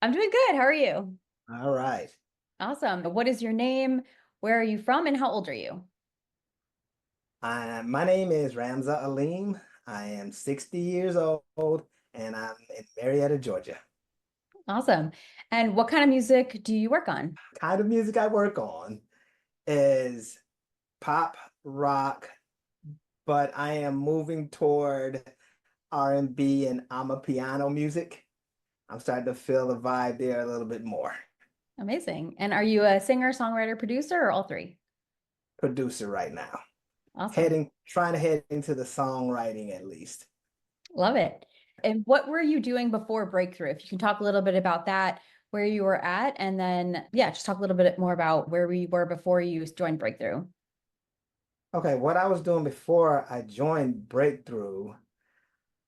I'm doing good. How are you? All right. Awesome. What is your name? Where are you from? And how old are you? My name is Ramza Aleem. I am 60 years old and I'm in Marietta, Georgia. Awesome. And what kind of music do you work on? Kind of music I work on is pop, rock, but I am moving toward R&B and piano music. I'm starting to feel the vibe there a little bit more. Amazing. And are you a singer, songwriter, producer, or all three? Producer right now. Awesome. Trying to head into the songwriting at least. Love it. And what were you doing before Breakthrough? If you can talk a little bit about that, where you were at, and then, yeah, just talk a little bit more about where we were before you joined Breakthrough. Okay, what I was doing before I joined Breakthrough,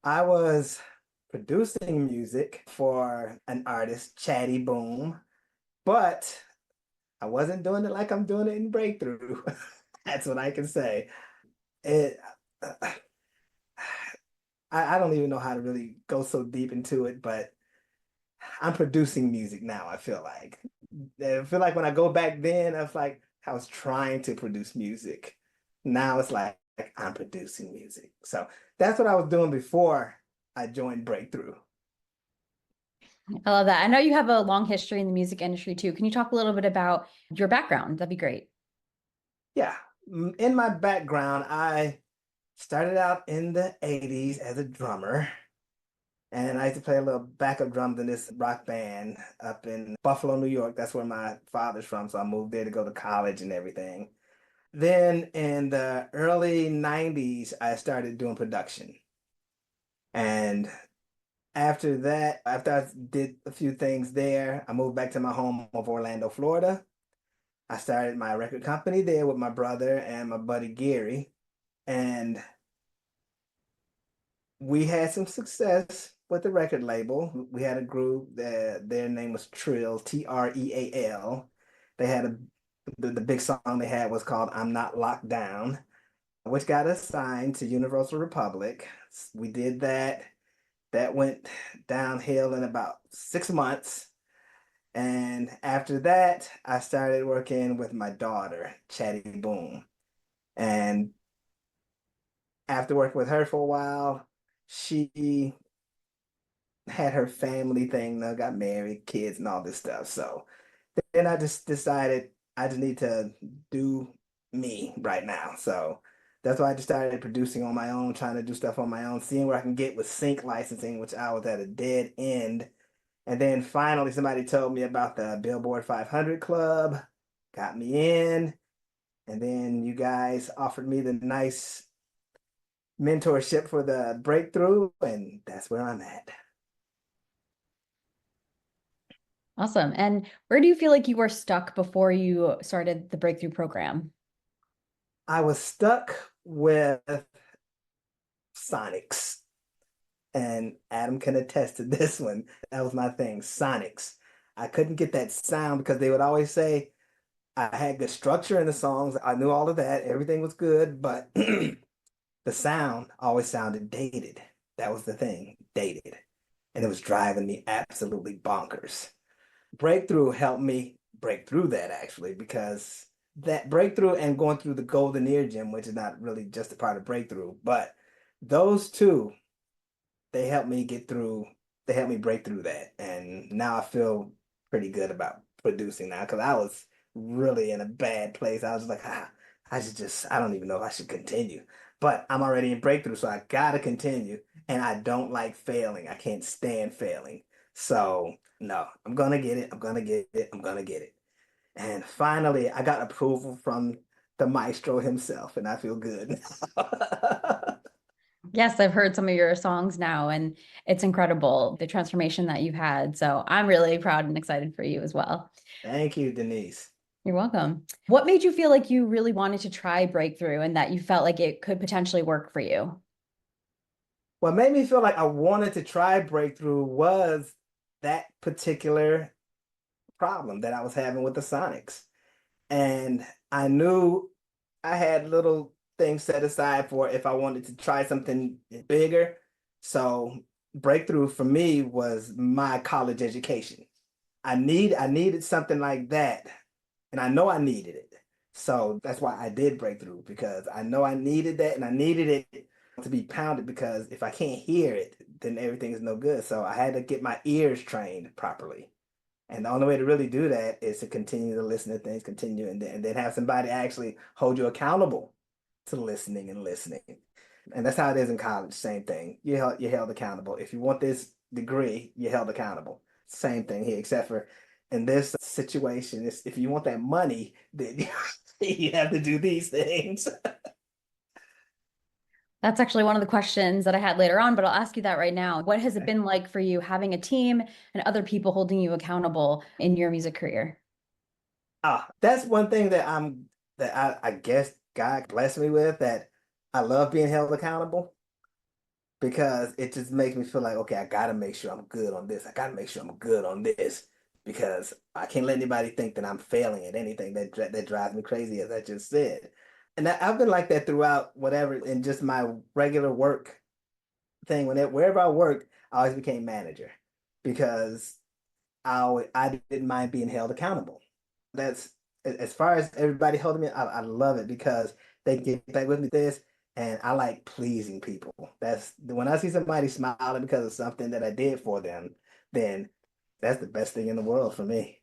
I was producing music for an artist, Chatty Boom, but I wasn't doing it like I'm doing it in Breakthrough. That's what I can say. It, I don't even know how to really go so deep into it, but I'm producing music now, I feel like. I feel like when I go back then, I was like, I was trying to produce music. Now it's like I'm producing music. So that's what I was doing before I joined Breakthrough. I love that. I know you have a long history in the music industry too. Can you talk a little bit about your background? That'd be great. Yeah, in my background, I started out in the 80s as a drummer, and I used to play a little backup drums in this rock band up in Buffalo, New York. That's where my father's from, so I moved there to go to college and everything. Then in the early 90s, I started doing production. And after that, after I did a few things there, I moved back to my home of Orlando, Florida. I started my record company there with my brother and my buddy Gary. And we had some success with the record label. We had a group that their name was Trill, Treal. They had the big song they had was called I'm Not Locked Down, which got us signed to Universal Republic. We did that. That went downhill in about 6 months. And after that, I started working with my daughter, Chatty Boom. And after working with her for a while, she had her family thing, got married, kids, and all this stuff. So then I just decided I just need to do me right now. So that's why I just started producing on my own, trying to do stuff on my own, seeing where I can get with sync licensing, which I was at a dead end. And then finally, somebody told me about the Billboard 500 Club, got me in. And then you guys offered me the nice mentorship for the breakthrough, and that's where I'm at. Awesome. And where do you feel like you were stuck before you started the Breakthrough program? I was stuck with Sonics, and Adam can attest to this one. That was my thing, Sonics. I couldn't get that sound because they would always say I had good structure in the songs. I knew all of that. Everything was good, but the sound always sounded dated. That was the thing, dated. And it was driving me absolutely bonkers. Breakthrough helped me break through that actually, because that breakthrough and going through the golden ear gym, which is not really just a part of breakthrough, but those two, they helped me get through, they helped me break through that. And now I feel pretty good about producing now because I was really in a bad place. I was like, I don't even know if I should continue. But I'm already in breakthrough, so I gotta continue. And I don't like failing. I can't stand failing. So no, I'm gonna get it. I'm gonna get it. I'm gonna get it. And finally, I got approval from the maestro himself, and I feel good. Yes, I've heard some of your songs now, and it's incredible the transformation that you've had. So I'm really proud and excited for you as well. Thank you, Denise. You're welcome. What made you feel like you really wanted to try Breakthrough and that you felt like it could potentially work for you? What made me feel like I wanted to try breakthrough was that particular problem that I was having with the Sonics. And I knew I had little things set aside for if I wanted to try something bigger. So breakthrough for me was my college education. I needed something like that, and I know I needed it. So that's why I did break through because I know I needed that, and I needed it to be pounded because if I can't hear it, then everything is no good. So I had to get my ears trained properly. And the only way to really do that is to continue to listen to things, continue, and then have somebody actually hold you accountable to listening and listening. And that's how it is in college. Same thing. You're held accountable. If you want this degree, you're held accountable. Same thing here, except for in this situation, it's, if you want that money, then you have to do these things. That's actually one of the questions that I had later on, but I'll ask you that right now. What has it been like for you having a team and other people holding you accountable in your music career? That's one thing that I guess God blessed me with that I love being held accountable because it just makes me feel like, okay, I gotta make sure I'm good on this. I gotta make sure I'm good on this because I can't let anybody think that I'm failing at anything. That drives me crazy, as I just said. And I've been like that throughout whatever in just my regular work thing. Wherever I worked, I always became manager because I didn't mind being held accountable. That's as far as everybody holding me, I love it because they get back with me this, and I like pleasing people. That's when I see somebody smiling because of something that I did for them, then that's the best thing in the world for me.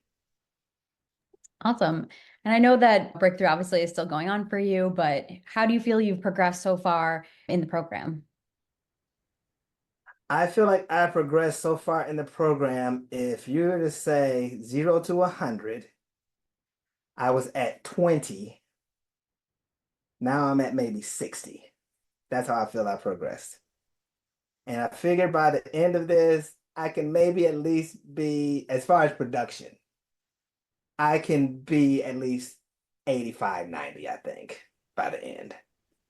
Awesome. And I know that Breakthrough obviously is still going on for you, but how do you feel you've progressed so far in the program? I feel like I progressed so far in the program. If you were to say 0 to 100, I was at 20. Now I'm at maybe 60. That's how I feel I progressed. And I figured by the end of this, I can maybe at least be, as far as production, I can be at least 85, 90, I think, by the end.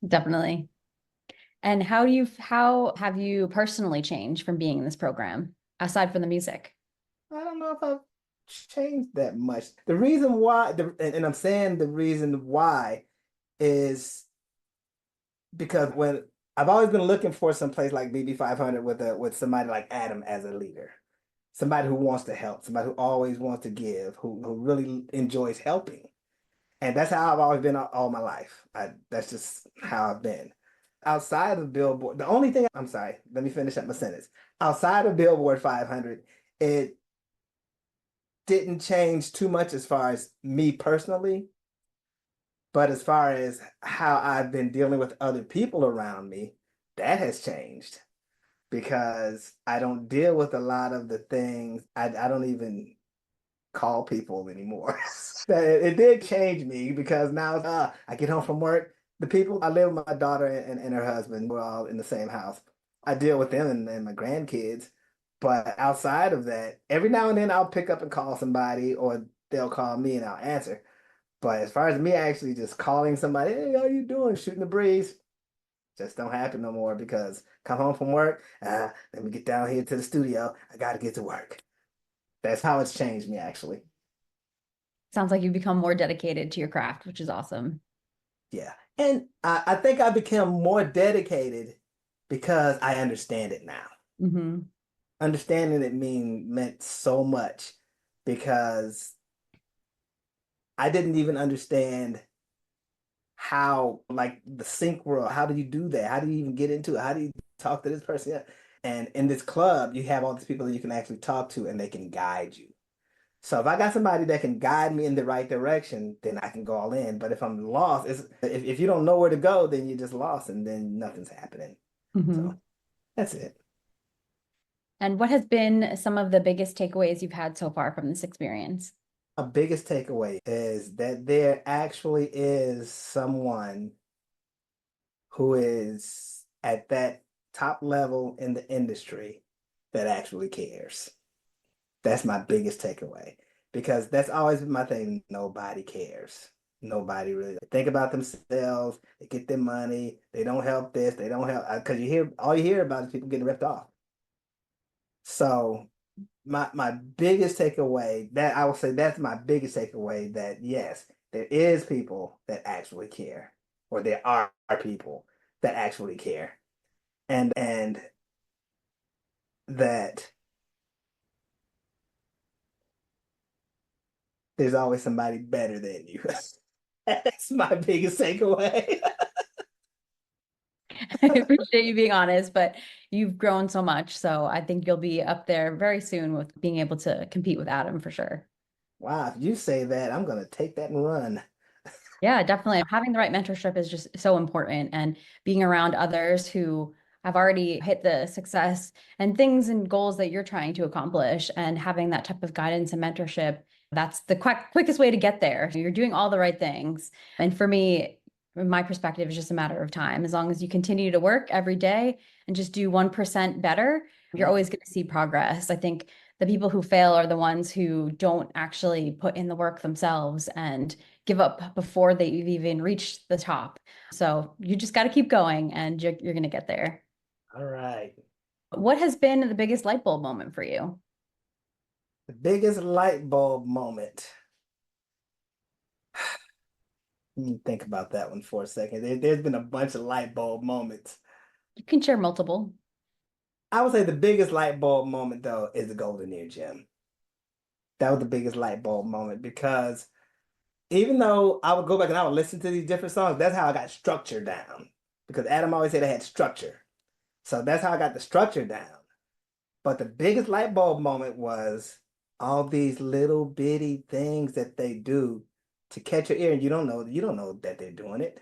Definitely. And how have you personally changed from being in this program aside from the music? I don't know if I've changed that much. The reason why, and I'm saying the reason why is because when I've always been looking for some place like BB 500 with somebody like Adam as a leader, somebody who wants to help, somebody who always wants to give, who really enjoys helping. And that's how I've always been all my life. That's just how I've been. Outside of Billboard, the only thing, I'm sorry, let me finish up my sentence. Outside of Billboard 500, it didn't change too much as far as me personally, but as far as how I've been dealing with other people around me, that has changed because I don't deal with a lot of the things. I don't even call people anymore. It did change me because now I get home from work. The people I live with my daughter and her husband, we're all in the same house. I deal with them and my grandkids. But outside of that, every now and then I'll pick up and call somebody or they'll call me and I'll answer. But as far as me actually just calling somebody, hey, how you doing? Shooting the breeze, just don't happen no more because come home from work, let me get down here to the studio. I got to get to work. That's how it's changed me actually. Sounds like you've become more dedicated to your craft, which is awesome. Yeah. And I think I became more dedicated because I understand it now. Hmm. Understanding it meant so much because I didn't even understand how, like the sync world, how do you do that? How do you even get into it? How do you talk to this person? Yeah. And in this club, you have all these people that you can actually talk to and they can guide you. So if I got somebody that can guide me in the right direction, then I can go all in. But if I'm lost, if you don't know where to go, then you're just lost and then nothing's happening. So Hmm. that's it. And what has been some of the biggest takeaways you've had so far from this experience? A biggest takeaway is that there actually is someone who is at that top level in the industry that actually cares. That's my biggest takeaway because that's always been my thing. Nobody cares. Nobody really think about themselves. They get their money. They don't help this. They don't help because you hear all you hear about is people getting ripped off. So my biggest takeaway that I will say that's my biggest takeaway that yes, there is people that actually care, or there are people that actually care, and that there's always somebody better than you. That's my biggest takeaway. I appreciate you being honest, but you've grown so much. So I think you'll be up there very soon with being able to compete with Adam for sure. Wow, if you say that, I'm gonna take that and run. Yeah, definitely. Having the right mentorship is just so important, and being around others who have already hit the success and things and goals that you're trying to accomplish, and having that type of guidance and mentorship, that's the quickest way to get there. You're doing all the right things. And for me, from my perspective, it's just a matter of time. As long as you continue to work every day and just do 1% better, you're always going to see progress. I think the people who fail are the ones who don't actually put in the work themselves and give up before they've even reached the top. So you just got to keep going and you're going to get there. All right. What has been the biggest light bulb moment for you? The biggest light bulb moment. Let me think about that one for a second. There's been a bunch of light bulb moments. You can share multiple. I would say the biggest light bulb moment, though, is the Golden Ear Gym. That was the biggest light bulb moment because even though I would go back and I would listen to these different songs, that's how I got structure down. Because Adam always said I had structure. So that's how I got the structure down. But the biggest light bulb moment was all these little bitty things that they do to catch your ear, and you don't know that they're doing it,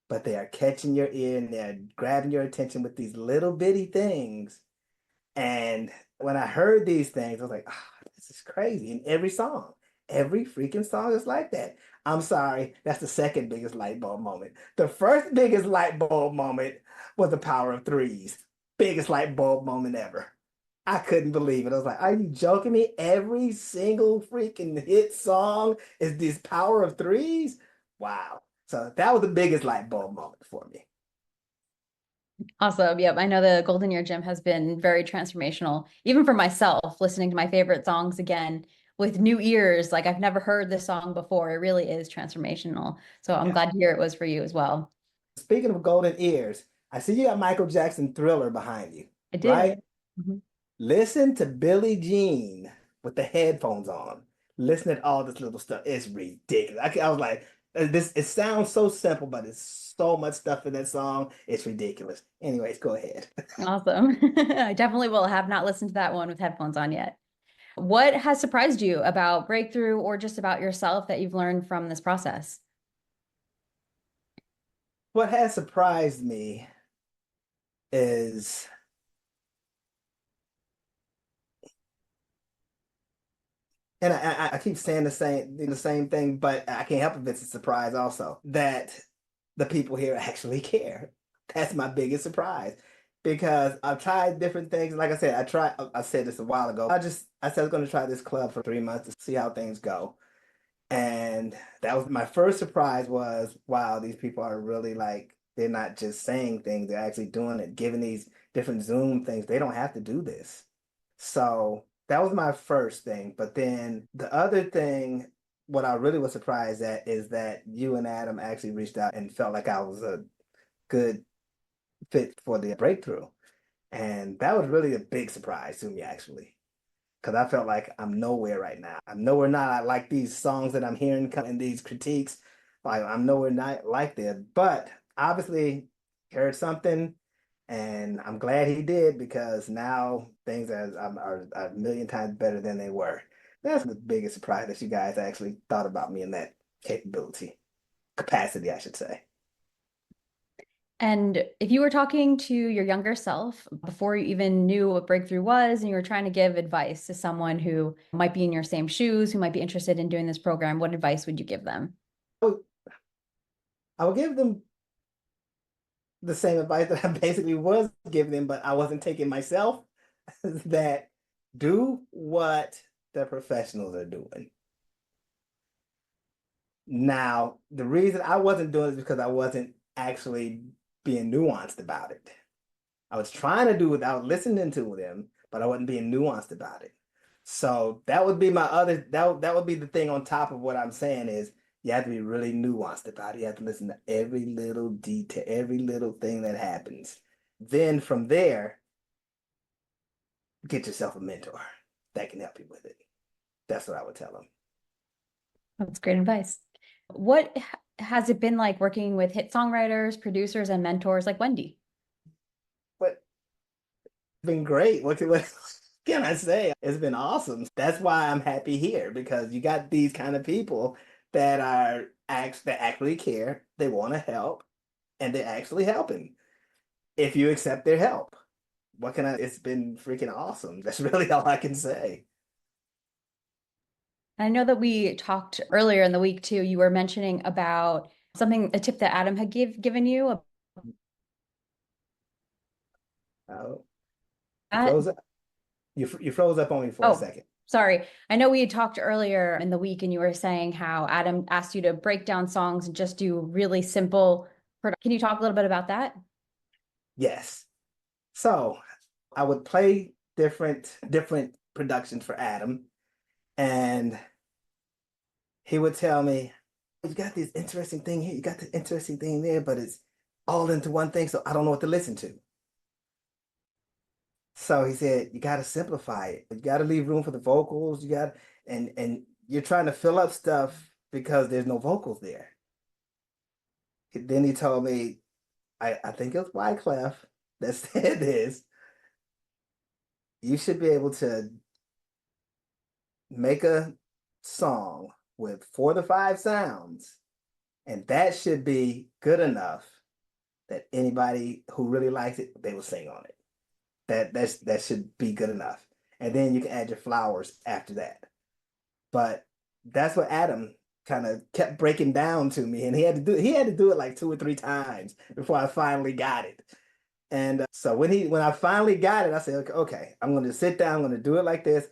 but they are catching your ear and they're grabbing your attention with these little bitty things. And when I heard these things, I was like, oh, this is crazy. And every freaking song is like that. I'm sorry, that's the second biggest light bulb moment. The first biggest light bulb moment was the power of threes. Biggest light bulb moment ever. I couldn't believe it. I was like, are you joking me? Every single freaking hit song is this power of threes? Wow. So that was the biggest light bulb moment for me. Awesome. Yep. I know the Golden Year Gym has been very transformational, even for myself, listening to my favorite songs again with new ears. Like I've never heard this song before. It really is transformational. So I'm Yeah. glad to hear it was for you as well. Speaking of golden ears, I see you got Michael Jackson Thriller behind you, I do. right? Mhm. Listen to Billie Jean with the headphones on. Listen to all this little stuff. It's ridiculous. I was like, this. It sounds so simple, but it's so much stuff in that song. It's ridiculous. Anyways, go ahead. Awesome. I definitely will have not listened to that one with headphones on yet. What has surprised you about Breakthrough or just about yourself that you've learned from this process? What has surprised me is, and I keep saying the same thing, but I can't help if it's a surprise also that the people here actually care. That's my biggest surprise because I've tried different things. Like I said, I said this a while ago. I said I was going to try this club for 3 months to see how things go. And that was my first surprise was, wow, these people are really like, they're not just saying things, they're actually doing it, giving these different Zoom things. They don't have to do this. So that was my first thing. But then the other thing, what I really was surprised at is that you and Adam actually reached out and felt like I was a good fit for the breakthrough. And that was really a big surprise to me, actually, because I felt like I'm nowhere right now. I'm nowhere not. I like these songs that I'm hearing in these critiques. Like I'm nowhere not like that. But obviously, heard something, and I'm glad he did because now things are a million times better than they were. That's the biggest surprise that you guys actually thought about me in that capacity, I should say. And if you were talking to your younger self before you even knew what breakthrough was, and you were trying to give advice to someone who might be in your same shoes, who might be interested in doing this program, what advice would you give them? I would, I would give them the same advice that I basically was giving them, but I wasn't taking myself. That do what the professionals are doing. Now, the reason I wasn't doing it is because I wasn't actually being nuanced about it. I was trying to do it, I was listening to them, but I wasn't being nuanced about it. So that would be my other that would be the thing on top of what I'm saying is you have to be really nuanced about it. You have to listen to every little detail, every little thing that happens. Then from there, get yourself a mentor that can help you with it. That's what I would tell them. That's great advice. What has it been like working with hit songwriters, producers, and mentors like Wendy? But it's been great. What can I say? It's been awesome. That's why I'm happy here because you got these kind of people that that actually care, they want to help, and they're actually helping if you accept their help. It's been freaking awesome. That's really all I can say. I know that we talked earlier in the week too. You were mentioning about a tip that Adam had given you Oh, you about. froze up. You froze up on me for a Oh, second. sorry. I know we had talked earlier in the week and you were saying how Adam asked you to break down songs and just do really simple. Can you talk a little bit about that? Yes. So I would play different productions for Adam, and he would tell me, "You got this interesting thing here, you got this interesting thing there, but it's all into one thing, so I don't know what to listen to." So he said, "You got to simplify it. You got to leave room for the vocals. And you're trying to fill up stuff because there's no vocals there." Then he told me, I think it was Wyclef that said this. You should be able to make a song with 4 to 5 sounds, and that should be good enough that anybody who really likes it, they will sing on it. That should be good enough. And then you can add your flowers after that. But that's what Adam kind of kept breaking down to me, and he had to do it like 2 or 3 times before I finally got it. And so when I finally got it, I said, okay, I'm going to sit down, I'm going to do it like this,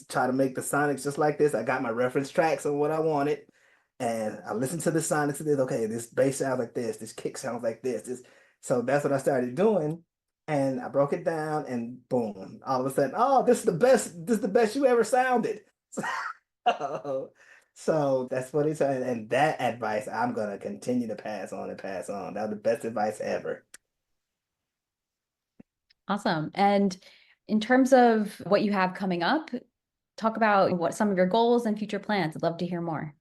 try to make the sonics just like this. I got my reference tracks on what I wanted, and I listened to the sonics and this. Okay, this bass sounds like this kick sounds like this. So that's what I started doing, and I broke it down, and boom, all of a sudden, oh, this is the best. This is the best you ever sounded. So that's what he said, and that advice I'm gonna continue to pass on and pass on. That was the best advice ever. Awesome. And in terms of what you have coming up, talk about what some of your goals and future plans. I'd love to hear more.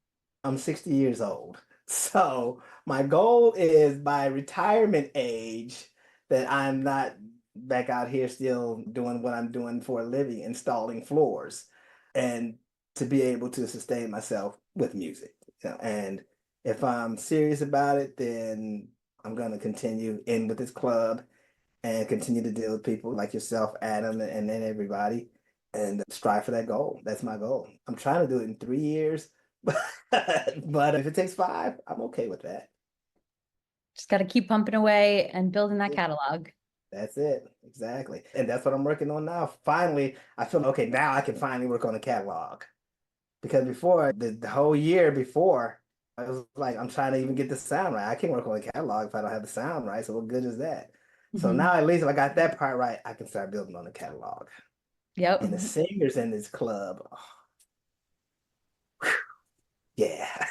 I'm 60 years old. So my goal is by retirement age that I'm not back out here still doing what I'm doing for a living, installing floors, and to be able to sustain myself with music. And if I'm serious about it, then I'm going to continue in with this club and continue to deal with people like yourself, Adam, and then everybody, and strive for that goal. That's my goal. I'm trying to do it in 3 years, but if it takes 5, I'm okay with that. Just got to keep pumping away and building that catalog. That's it. Exactly. And that's what I'm working on now. Finally, I feel okay, now I can finally work on the catalog. Because before, the whole year before, I was like, I'm trying to even get the sound right. I can't work on the catalog if I don't have the sound right. So what good is that? So Mhm. now at least if I got that part right, I can start building on the catalog. Yep. And the singers in this club, oh, yeah.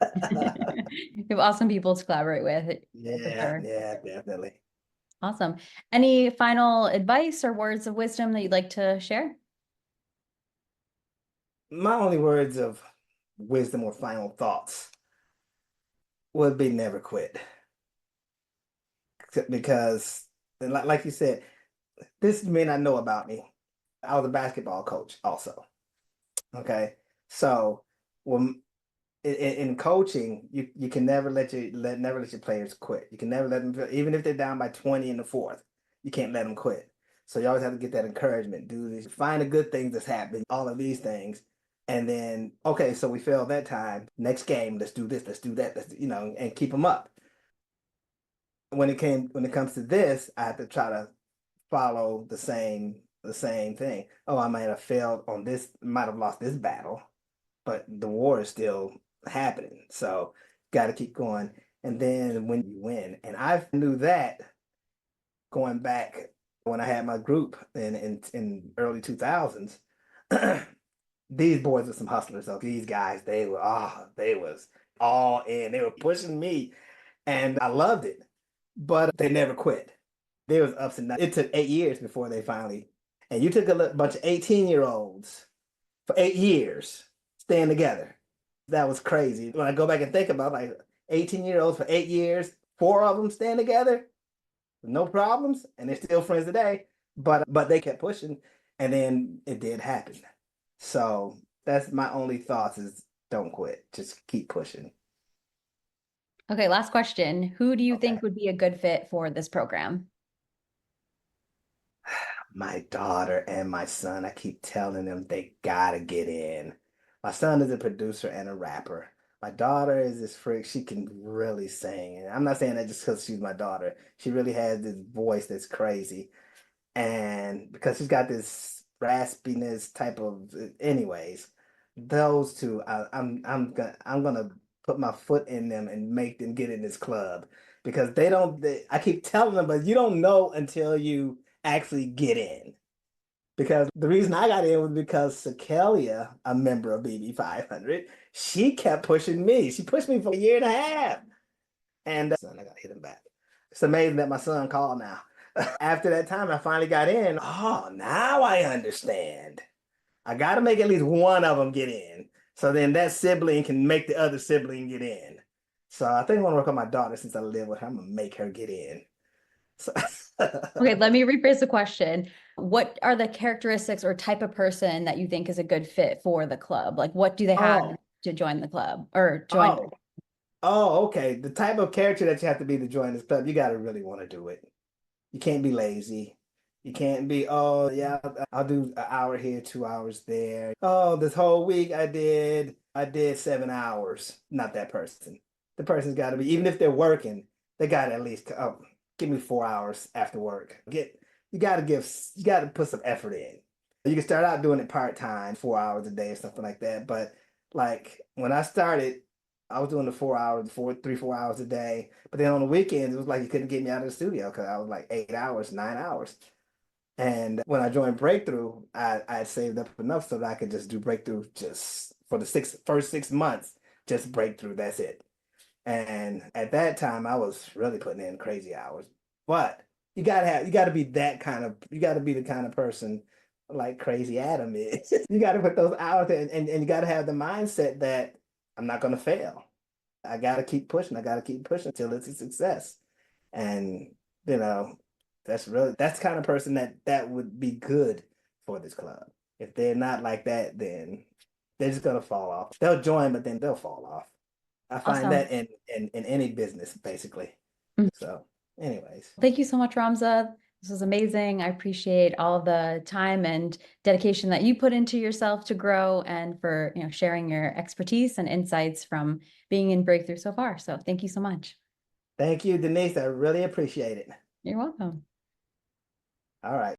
You have awesome people to collaborate with, for Yeah, sure. yeah, definitely. Awesome. Any final advice or words of wisdom that you'd like to share? My only words of wisdom or final thoughts would be never quit. Because, and like you said, this you may not know about me. I was a basketball coach also. Okay. So when in coaching, you can never never let your players quit. You can never let them even if they're down by 20 in the fourth, you can't let them quit. So you always have to get that encouragement. Do this, find the good things that's happening, all of these things. And then, okay, so we failed that time. Next game, let's do this, let's do that, and keep them up. When it comes to this, I have to try to follow the same thing. Oh, I might have failed on this, might have lost this battle, but the war is still happening. So got to keep going. And then when you win, and I knew that going back when I had my group in early 2000s, these boys were some hustlers. So these guys, they was all in. They were pushing me, and I loved it. But they never quit. There was ups and downs. It took 8 years before they finally. And you took a bunch of 18-year-olds for 8 years staying together. That was crazy. When I go back and think about like 18-year-olds for 8 years, four of them stand together, no problems, and they're still friends today. But they kept pushing, and then it did happen. So that's my only thoughts is don't quit. Just keep pushing. Okay, last question. Who do you Okay. think would be a good fit for this program? My daughter and my son, I keep telling them they gotta get in. My son is a producer and a rapper. My daughter is this freak. She can really sing. And I'm not saying that just because she's my daughter. She really has this voice that's crazy. And because she's got this raspiness type of, anyways, those two, I'm gonna put my foot in them and make them get in this club because I keep telling them, but you don't know until you actually get in. Because the reason I got in was because Sakelia, a member of BB 500, she kept pushing me. She pushed me for a year and a half. And son, I gotta hit him back. It's amazing that my son called now. After that time, I finally got in. Oh, now I understand. I gotta make at least one of them get in. So then that sibling can make the other sibling get in. So I think I want to work on my daughter since I live with her. I'm gonna make her get in. So Okay, let me rephrase the question. What are the characteristics or type of person that you think is a good fit for the club? Like, what do they have oh, to join the club or join? oh, oh, okay. The type of character that you have to be to join this club, you gotta really want to do it. You can't be lazy. You can't be, oh, yeah, I'll do an hour here, 2 hours there. Oh, this whole week I did 7 hours. Not that person. The person's got to be, even if they're working, they got to at least, oh, give me 4 hours after work. You got to put some effort in. You can start out doing it part-time, 4 hours a day or something like that. But like when I started, I was doing the 4 hours, 4 a day. But then on the weekends, it was like you couldn't get me out of the studio because I was like 8 hours, 9 hours. And when I joined Breakthrough, I saved up enough so that I could just do Breakthrough just for the first 6 months, just Breakthrough. That's it. And at that time, I was really putting in crazy hours. But you gotta be you gotta be the kind of person like Crazy Adam is. You gotta put those hours in, and you gotta have the mindset that I'm not gonna fail. I gotta keep pushing. I gotta keep pushing until it's a success. And you know, that's the kind of person that would be good for this club. If they're not like that, then they're just gonna fall off. They'll join, but then they'll fall off. I find Awesome. that in any business, basically. So, anyways, Thank you so much, Ramza. This was amazing. I appreciate all of the time and dedication that you put into yourself to grow and for, sharing your expertise and insights from being in Breakthrough so far. So thank you so much. thank you, Denise. I really appreciate it. You're welcome. All right.